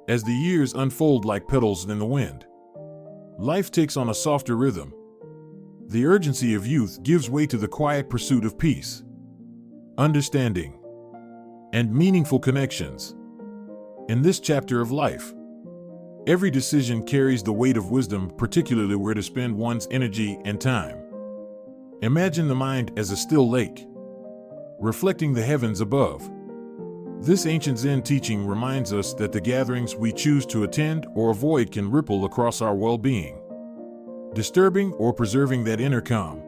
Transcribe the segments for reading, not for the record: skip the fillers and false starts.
As the years unfold like petals in the wind, life takes on a softer rhythm. The urgency of youth gives way to the quiet pursuit of peace, understanding, and meaningful connections. In this chapter of life, every decision carries the weight of wisdom, particularly where to spend one's energy and time. Imagine the mind as a still lake, reflecting the heavens above. This ancient Zen teaching reminds us that the gatherings we choose to attend or avoid can ripple across our well-being, disturbing or preserving that inner calm.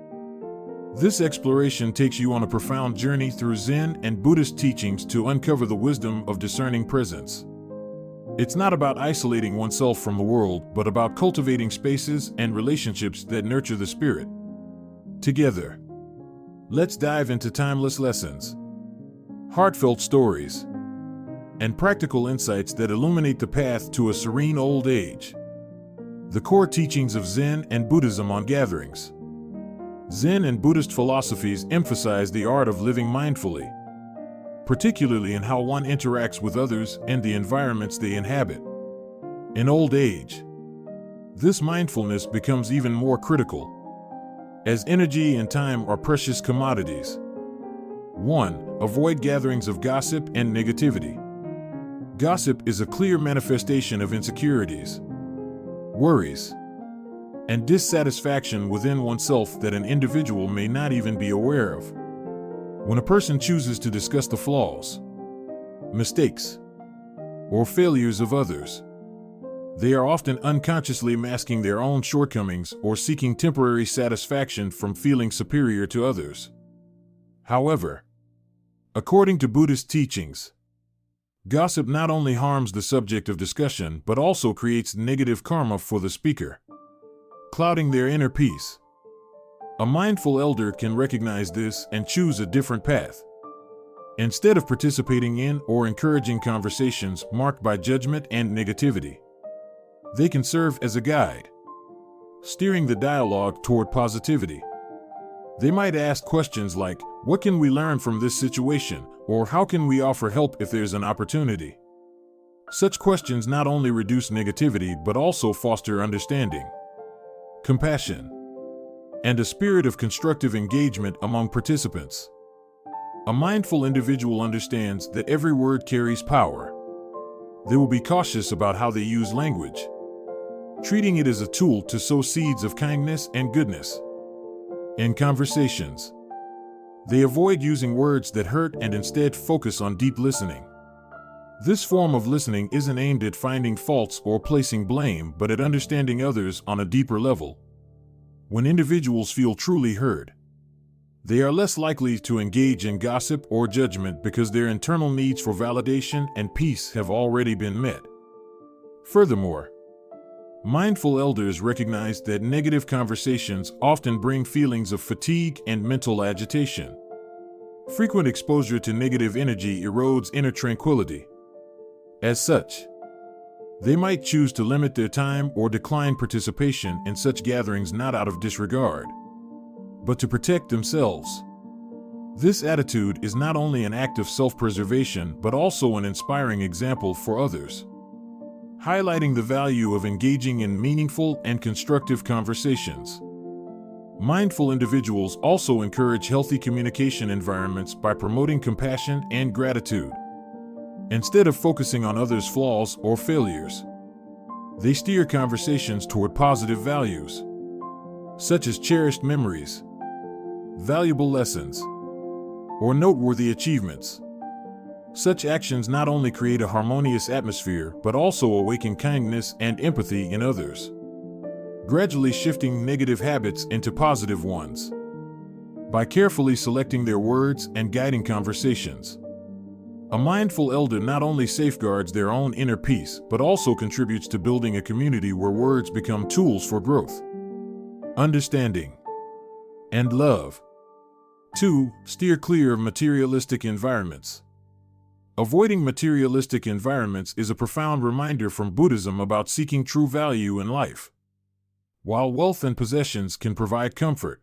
This exploration takes you on a profound journey through Zen and Buddhist teachings to uncover the wisdom of discerning presence. It's not about isolating oneself from the world, but about cultivating spaces and relationships that nurture the spirit. Together, let's dive into timeless lessons, heartfelt stories, and practical insights that illuminate the path to a serene old age. The core teachings of Zen and Buddhism on gatherings. Zen and Buddhist philosophies emphasize the art of living mindfully, particularly in how one interacts with others and the environments they inhabit. In old age, this mindfulness becomes even more critical, as energy and time are precious commodities. 1. Avoid gatherings of gossip and negativity. Gossip is a clear manifestation of insecurities, worries, and dissatisfaction within oneself that an individual may not even be aware of. When a person chooses to discuss the flaws, mistakes, or failures of others, they are often unconsciously masking their own shortcomings or seeking temporary satisfaction from feeling superior to others. However, according to Buddhist teachings, gossip not only harms the subject of discussion but also creates negative karma for the speaker, clouding their inner peace. A mindful elder can recognize this and choose a different path. Instead of participating in or encouraging conversations marked by judgment and negativity, they can serve as a guide, steering the dialogue toward positivity. They might ask questions like, "What can we learn from this situation?" or "How can we offer help if there's an opportunity?" Such questions not only reduce negativity but also foster understanding, compassion, and a spirit of constructive engagement among participants. A mindful individual understands that every word carries power. They will be cautious about how they use language, treating it as a tool to sow seeds of kindness and goodness. In conversations, they avoid using words that hurt and instead focus on deep listening. This form of listening isn't aimed at finding faults or placing blame, but at understanding others on a deeper level. When individuals feel truly heard, they are less likely to engage in gossip or judgment because their internal needs for validation and peace have already been met. Furthermore, mindful elders recognize that negative conversations often bring feelings of fatigue and mental agitation. Frequent exposure to negative energy erodes inner tranquility. As such, they might choose to limit their time or decline participation in such gatherings not out of disregard, but to protect themselves. This attitude is not only an act of self-preservation but also an inspiring example for others, highlighting the value of engaging in meaningful and constructive conversations. Mindful individuals also encourage healthy communication environments by promoting compassion and gratitude. Instead of focusing on others' flaws or failures, they steer conversations toward positive values, such as cherished memories, valuable lessons, or noteworthy achievements. Such actions not only create a harmonious atmosphere but also awaken kindness and empathy in others, gradually shifting negative habits into positive ones. By carefully selecting their words and guiding conversations, a mindful elder not only safeguards their own inner peace but also contributes to building a community where words become tools for growth, understanding, and love. 2. Steer clear of materialistic environments. Avoiding materialistic environments is a profound reminder from Buddhism about seeking true value in life. While wealth and possessions can provide comfort,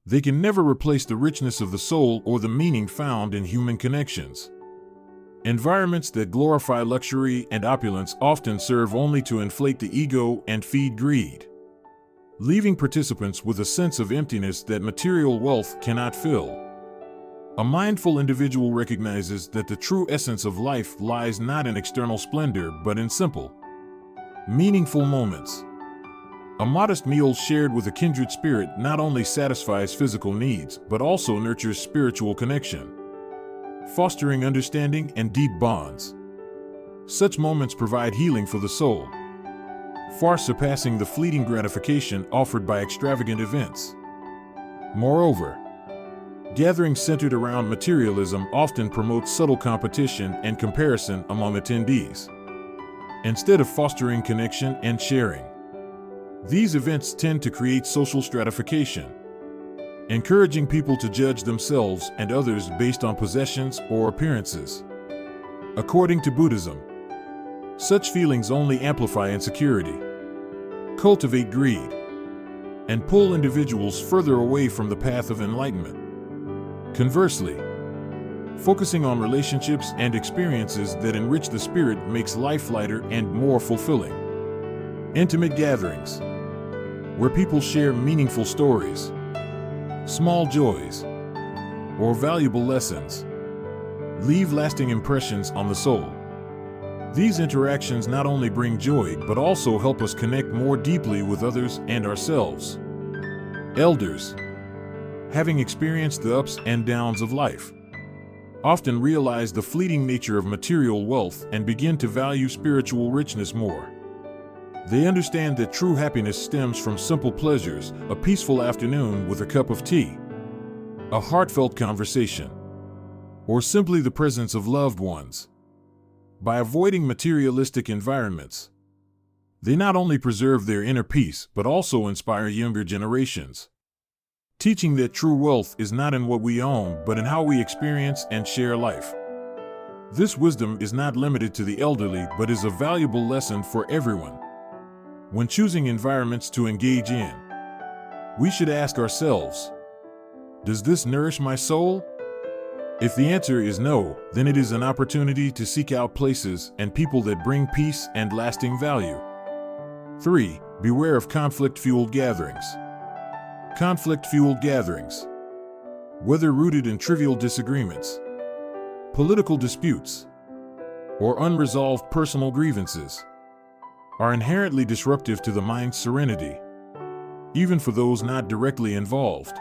they can never replace the richness of the soul or the meaning found in human connections. Environments that glorify luxury and opulence often serve only to inflate the ego and feed greed, leaving participants with a sense of emptiness that material wealth cannot fill. A mindful individual recognizes that the true essence of life lies not in external splendor but in simple, meaningful moments. A modest meal shared with a kindred spirit not only satisfies physical needs but also nurtures spiritual connection, fostering understanding and deep bonds. Such moments provide healing for the soul, far surpassing the fleeting gratification offered by extravagant events. Moreover, gatherings centered around materialism often promote subtle competition and comparison among attendees, instead of fostering connection and sharing. These events tend to create social stratification, encouraging people to judge themselves and others based on possessions or appearances. According to Buddhism, such feelings only amplify insecurity, cultivate greed, and pull individuals further away from the path of enlightenment. Conversely, focusing on relationships and experiences that enrich the spirit makes life lighter and more fulfilling. Intimate gatherings, where people share meaningful stories, small joys, or valuable lessons, leave lasting impressions on the soul. These interactions not only bring joy but also help us connect more deeply with others and ourselves. Elders, having experienced the ups and downs of life, often realize the fleeting nature of material wealth and begin to value spiritual richness more. They understand that true happiness stems from simple pleasures, a peaceful afternoon with a cup of tea, a heartfelt conversation, or simply the presence of loved ones. By avoiding materialistic environments, they not only preserve their inner peace but also inspire younger generations, teaching that true wealth is not in what we own but in how we experience and share life. This wisdom is not limited to the elderly but is a valuable lesson for everyone. When choosing environments to engage in, we should ask ourselves, does this nourish my soul? If the answer is no, then it is an opportunity to seek out places and people that bring peace and lasting value. 3. Beware of conflict-fueled gatherings. Conflict-fueled gatherings, whether rooted in trivial disagreements, political disputes, or unresolved personal grievances, are inherently disruptive to the mind's serenity, even for those not directly involved.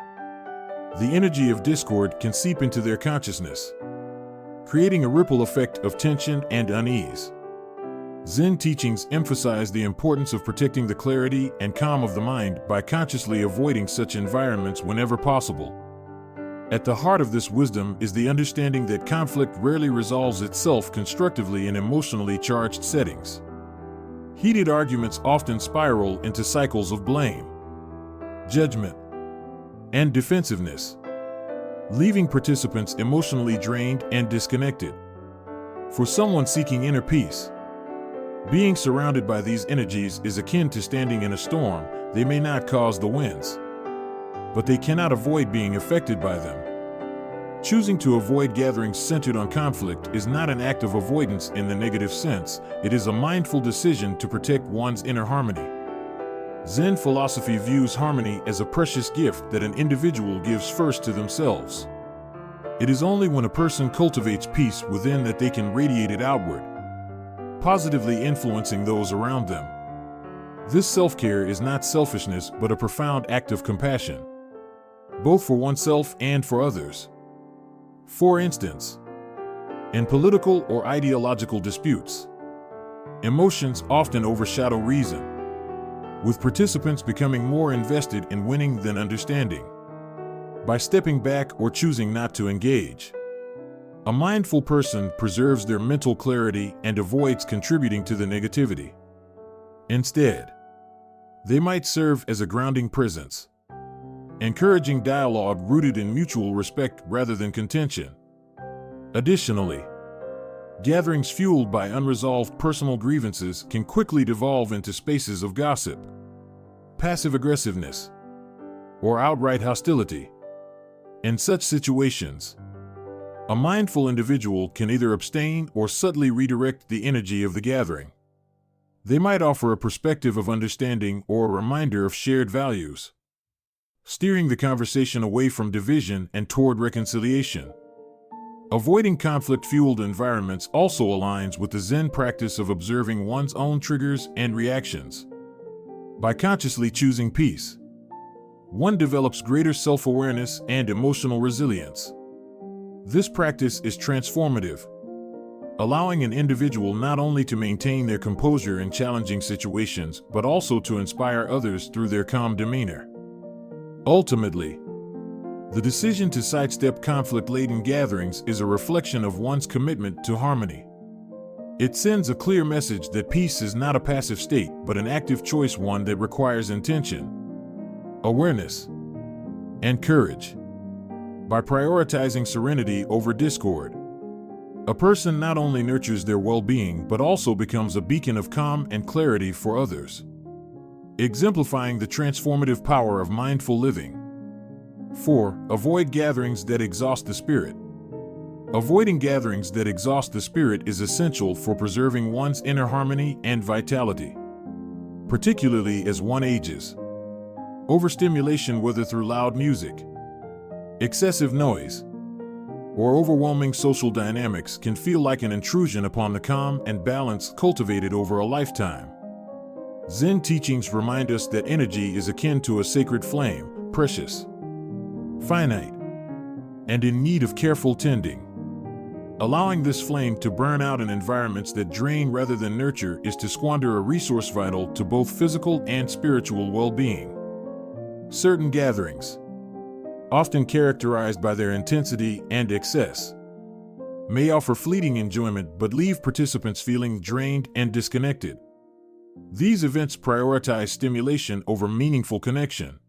The energy of discord can seep into their consciousness, creating a ripple effect of tension and unease. Zen teachings emphasize the importance of protecting the clarity and calm of the mind by consciously avoiding such environments whenever possible. At the heart of this wisdom is the understanding that conflict rarely resolves itself constructively in emotionally charged settings. Heated arguments often spiral into cycles of blame, judgment, and defensiveness, leaving participants emotionally drained and disconnected. For someone seeking inner peace, being surrounded by these energies is akin to standing in a storm. They may not cause the winds, but they cannot avoid being affected by them. Choosing to avoid gatherings centered on conflict is not an act of avoidance in the negative sense, it is a mindful decision to protect one's inner harmony. Zen philosophy views harmony as a precious gift that an individual gives first to themselves. It is only when a person cultivates peace within that they can radiate it outward, positively influencing those around them. This self-care is not selfishness but a profound act of compassion, both for oneself and for others. For instance, in political or ideological disputes, emotions often overshadow reason, with participants becoming more invested in winning than understanding. By stepping back or choosing not to engage, a mindful person preserves their mental clarity and avoids contributing to the negativity. Instead, they might serve as a grounding presence, encouraging dialogue rooted in mutual respect rather than contention. Additionally, gatherings fueled by unresolved personal grievances can quickly devolve into spaces of gossip, passive aggressiveness, or outright hostility. In such situations, A mindful individual can either abstain or subtly redirect the energy of the gathering. They might offer a perspective of understanding or a reminder of shared values, steering the conversation away from division and toward reconciliation. Avoiding conflict-fueled environments also aligns with the Zen practice of observing one's own triggers and reactions. By consciously choosing peace, one develops greater self-awareness and emotional resilience. This practice is transformative, allowing an individual not only to maintain their composure in challenging situations, but also to inspire others through their calm demeanor. Ultimately, the decision to sidestep conflict-laden gatherings is a reflection of one's commitment to harmony. It sends a clear message that peace is not a passive state, but an active choice, one that requires intention, awareness, and courage. By prioritizing serenity over discord, a person not only nurtures their well-being but also becomes a beacon of calm and clarity for others, exemplifying the transformative power of mindful living. 4. Avoid gatherings that exhaust the spirit. Avoiding gatherings that exhaust the spirit is essential for preserving one's inner harmony and vitality, particularly as one ages. Overstimulation, whether through loud music, excessive noise, or overwhelming social dynamics, can feel like an intrusion upon the calm and balance cultivated over a lifetime. Zen teachings remind us that energy is akin to a sacred flame, precious, finite, and in need of careful tending. Allowing this flame to burn out in environments that drain rather than nurture is to squander a resource vital to both physical and spiritual well-being. Certain gatherings, often characterized by their intensity and excess, may offer fleeting enjoyment but leave participants feeling drained and disconnected. These events prioritize stimulation over meaningful connection,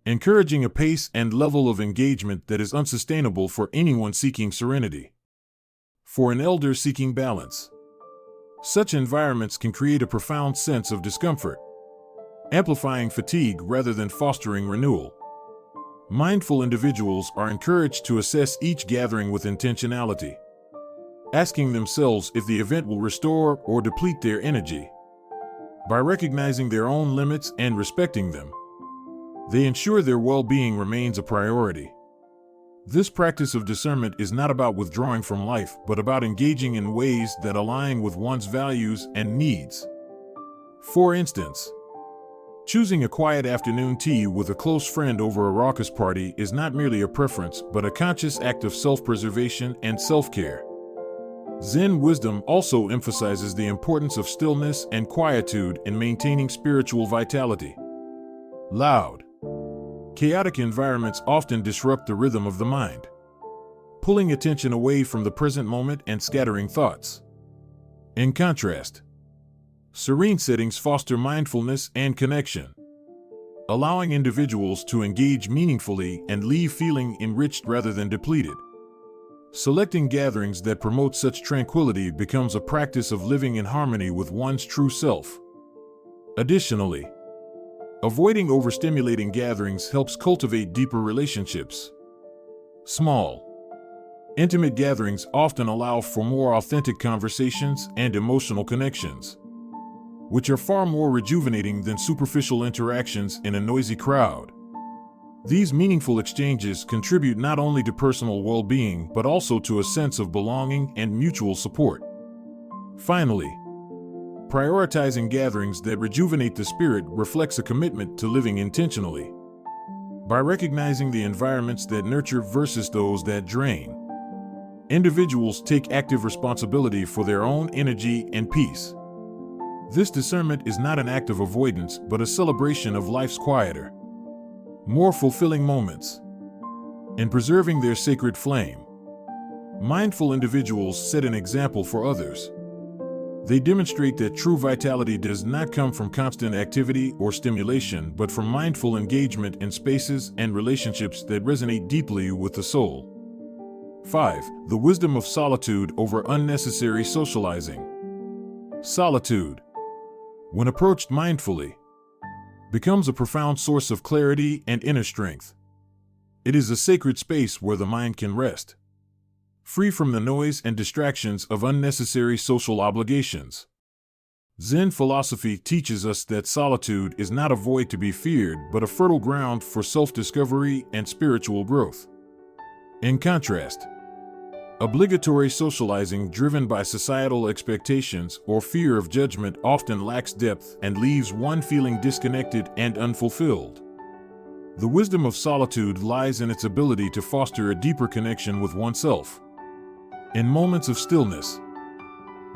encouraging a pace and level of engagement that is unsustainable for anyone seeking serenity. For an elder seeking balance, such environments can create a profound sense of discomfort, amplifying fatigue rather than fostering renewal. Mindful individuals are encouraged to assess each gathering with intentionality, asking themselves if the event will restore or deplete their energy. By recognizing their own limits and respecting them, they ensure their well-being remains a priority. This practice of discernment is not about withdrawing from life, but about engaging in ways that align with one's values and needs. For instance, choosing a quiet afternoon tea with a close friend over a raucous party is not merely a preference, but a conscious act of self-preservation and self-care. Zen wisdom also emphasizes the importance of stillness and quietude in maintaining spiritual vitality. Loud, chaotic environments often disrupt the rhythm of the mind, pulling attention away from the present moment and scattering thoughts. In contrast, serene settings foster mindfulness and connection, allowing individuals to engage meaningfully and leave feeling enriched rather than depleted. Selecting gatherings that promote such tranquility becomes a practice of living in harmony with one's true self. Additionally, avoiding overstimulating gatherings helps cultivate deeper relationships. Small, intimate gatherings often allow for more authentic conversations and emotional connections, which are far more rejuvenating than superficial interactions in a noisy crowd. These meaningful exchanges contribute not only to personal well-being but also to a sense of belonging and mutual support. Finally, prioritizing gatherings that rejuvenate the spirit reflects a commitment to living intentionally. By recognizing the environments that nurture versus those that drain, individuals take active responsibility for their own energy and peace. This discernment is not an act of avoidance, but a celebration of life's quieter, more fulfilling moments. In preserving their sacred flame, mindful individuals set an example for others. They demonstrate that true vitality does not come from constant activity or stimulation, but from mindful engagement in spaces and relationships that resonate deeply with the soul. 5. The wisdom of solitude over unnecessary socializing. Solitude, when approached mindfully, becomes a profound source of clarity and inner strength. It is a sacred space where the mind can rest, free from the noise and distractions of unnecessary social obligations. Zen philosophy teaches us that solitude is not a void to be feared, but a fertile ground for self-discovery and spiritual growth. In contrast, obligatory socializing driven by societal expectations or fear of judgment often lacks depth and leaves one feeling disconnected and unfulfilled. The wisdom of solitude lies in its ability to foster a deeper connection with oneself. In moments of stillness,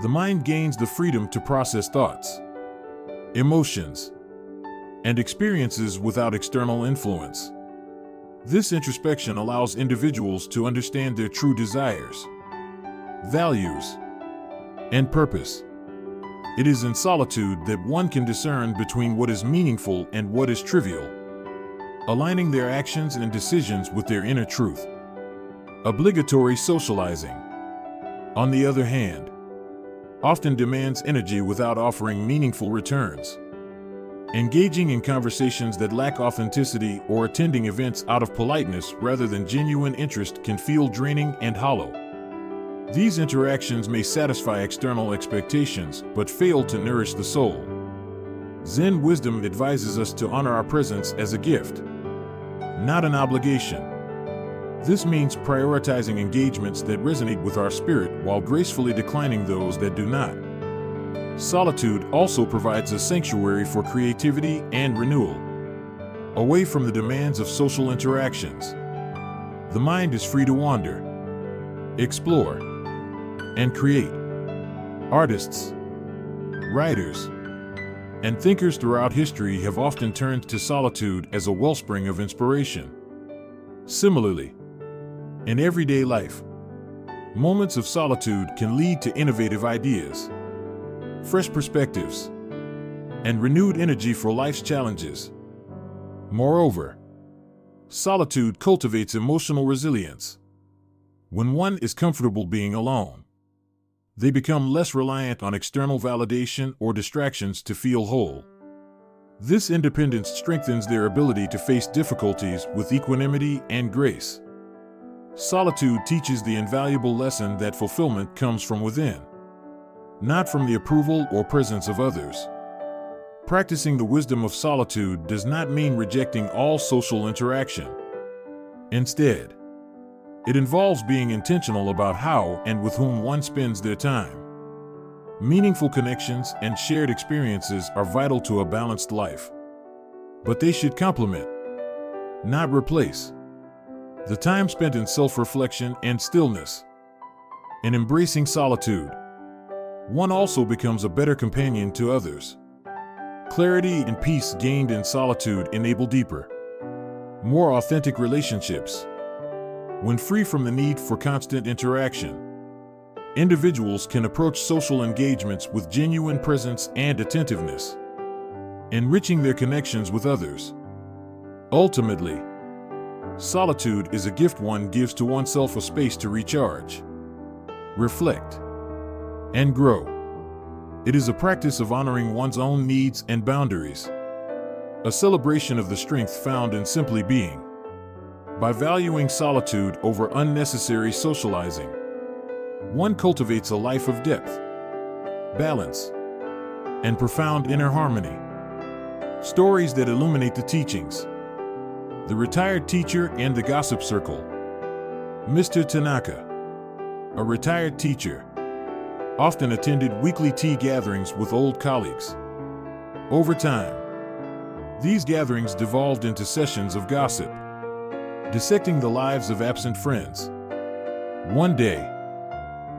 the mind gains the freedom to process thoughts, emotions, and experiences without external influence. This introspection allows individuals to understand their true desires, values, and purpose. It is in solitude that one can discern between what is meaningful and what is trivial, aligning their actions and decisions with their inner truth. Obligatory socializing, on the other hand, often demands energy without offering meaningful returns. Engaging in conversations that lack authenticity or attending events out of politeness rather than genuine interest can feel draining and hollow. These interactions may satisfy external expectations but fail to nourish the soul. Zen wisdom advises us to honor our presence as a gift, not an obligation. This means prioritizing engagements that resonate with our spirit while gracefully declining those that do not. Solitude also provides a sanctuary for creativity and renewal. Away from the demands of social interactions, the mind is free to wander, explore, and create. Artists, writers, and thinkers throughout history have often turned to solitude as a wellspring of inspiration. Similarly, in everyday life, moments of solitude can lead to innovative ideas, fresh perspectives, and renewed energy for life's challenges. Moreover, solitude cultivates emotional resilience. When one is comfortable being alone, they become less reliant on external validation or distractions to feel whole. This independence strengthens their ability to face difficulties with equanimity and grace. Solitude teaches the invaluable lesson that fulfillment comes from within, not from the approval or presence of others. Practicing the wisdom of solitude does not mean rejecting all social interaction. Instead, it involves being intentional about how and with whom one spends their time. Meaningful connections and shared experiences are vital to a balanced life, but they should complement, not replace, the time spent in self-reflection and stillness. In embracing solitude, one also becomes a better companion to others. Clarity and peace gained in solitude enable deeper, more authentic relationships. When free from the need for constant interaction, individuals can approach social engagements with genuine presence and attentiveness, enriching their connections with others. Ultimately, solitude is a gift one gives to oneself, a space to recharge, reflect, and grow. It is a practice of honoring one's own needs and boundaries, a celebration of the strength found in simply being. By valuing solitude over unnecessary socializing, one cultivates a life of depth, balance, and profound inner harmony. Stories that illuminate the teachings. The Retired Teacher and the Gossip Circle. Mr. Tanaka, a retired teacher, often attended weekly tea gatherings with old colleagues. Over time, these gatherings devolved into sessions of gossip, dissecting the lives of absent friends. One day,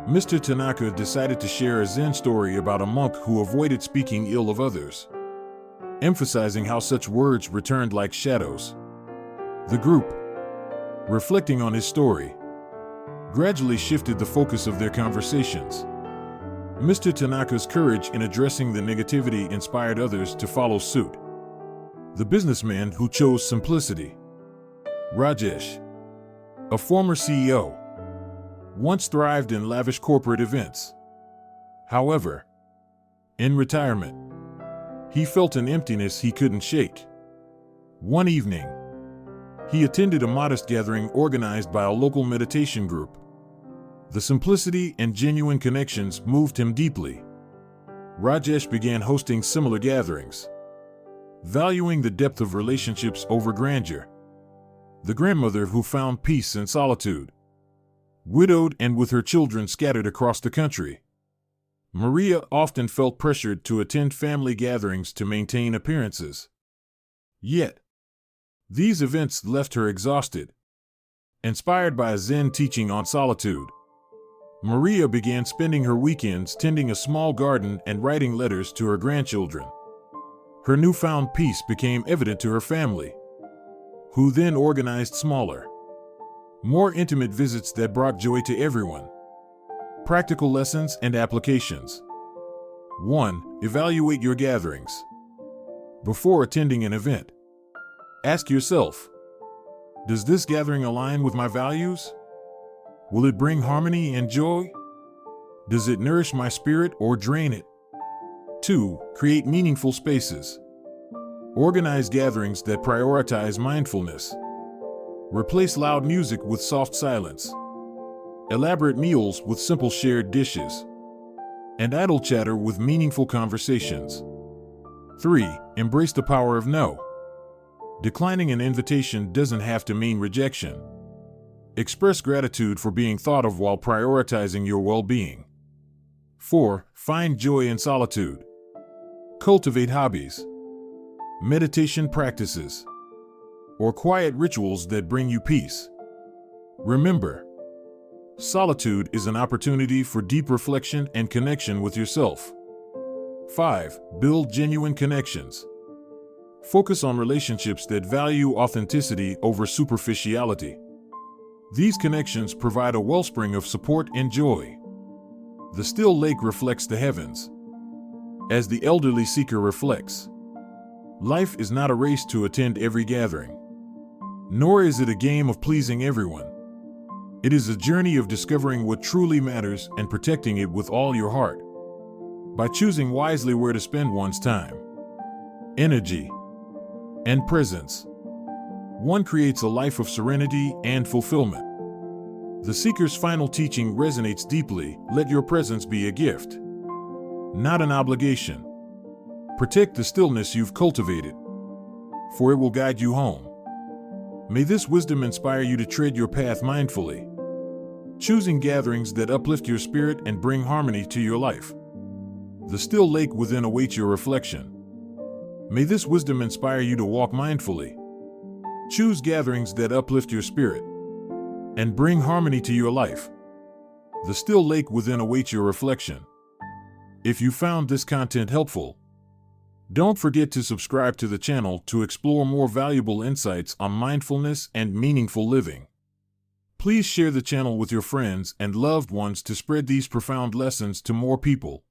Mr. Tanaka decided to share a Zen story about a monk who avoided speaking ill of others, emphasizing how such words returned like shadows. The group, reflecting on his story, gradually shifted the focus of their conversations. Mr. Tanaka's courage in addressing the negativity inspired others to follow suit. The businessman who chose simplicity. Rajesh, a former CEO, once thrived in lavish corporate events. However, in retirement, he felt an emptiness he couldn't shake. One evening, he attended a modest gathering organized by a local meditation group. The simplicity and genuine connections moved him deeply. Rajesh began hosting similar gatherings, valuing the depth of relationships over grandeur. The grandmother who found peace in solitude, widowed and with her children scattered across the country. Maria often felt pressured to attend family gatherings to maintain appearances. Yet, these events left her exhausted. Inspired by a Zen teaching on solitude, Maria began spending her weekends tending a small garden and writing letters to her grandchildren. Her newfound peace became evident to her family, who then organized smaller, more intimate visits that brought joy to everyone. Practical lessons and applications. 1. Evaluate your gatherings. Before attending an event, ask yourself, does this gathering align with my values? Will it bring harmony and joy? Does it nourish my spirit or drain it? 2. Create meaningful spaces. Organize gatherings that prioritize mindfulness. Replace loud music with soft silence, elaborate meals with simple shared dishes, and idle chatter with meaningful conversations. 3. Embrace the power of no. Declining an invitation doesn't have to mean rejection. Express gratitude for being thought of while prioritizing your well-being. 4. Find joy in solitude. Cultivate hobbies, meditation practices, or quiet rituals that bring you peace. Remember, solitude is an opportunity for deep reflection and connection with yourself. 5. Build genuine connections. Focus on relationships that value authenticity over superficiality. These connections provide a wellspring of support and joy. The still lake reflects the heavens. As the elderly seeker reflects, life is not a race to attend every gathering, nor is it a game of pleasing everyone. It is a journey of discovering what truly matters and protecting it with all your heart. By choosing wisely where to spend one's time, energy, and presence, one creates a life of serenity and fulfillment. The seeker's final teaching resonates deeply. Let your presence be a gift, not an obligation. Protect the stillness you've cultivated, for it will guide you home. May this wisdom inspire you to tread your path mindfully, choosing gatherings that uplift your spirit and bring harmony to your life. The still lake within awaits your reflection. May this wisdom inspire you to walk mindfully, choose gatherings that uplift your spirit and bring harmony to your life. The still lake within awaits your reflection. If you found this content helpful, don't forget to subscribe to the channel to explore more valuable insights on mindfulness and meaningful living. Please share the channel with your friends and loved ones to spread these profound lessons to more people.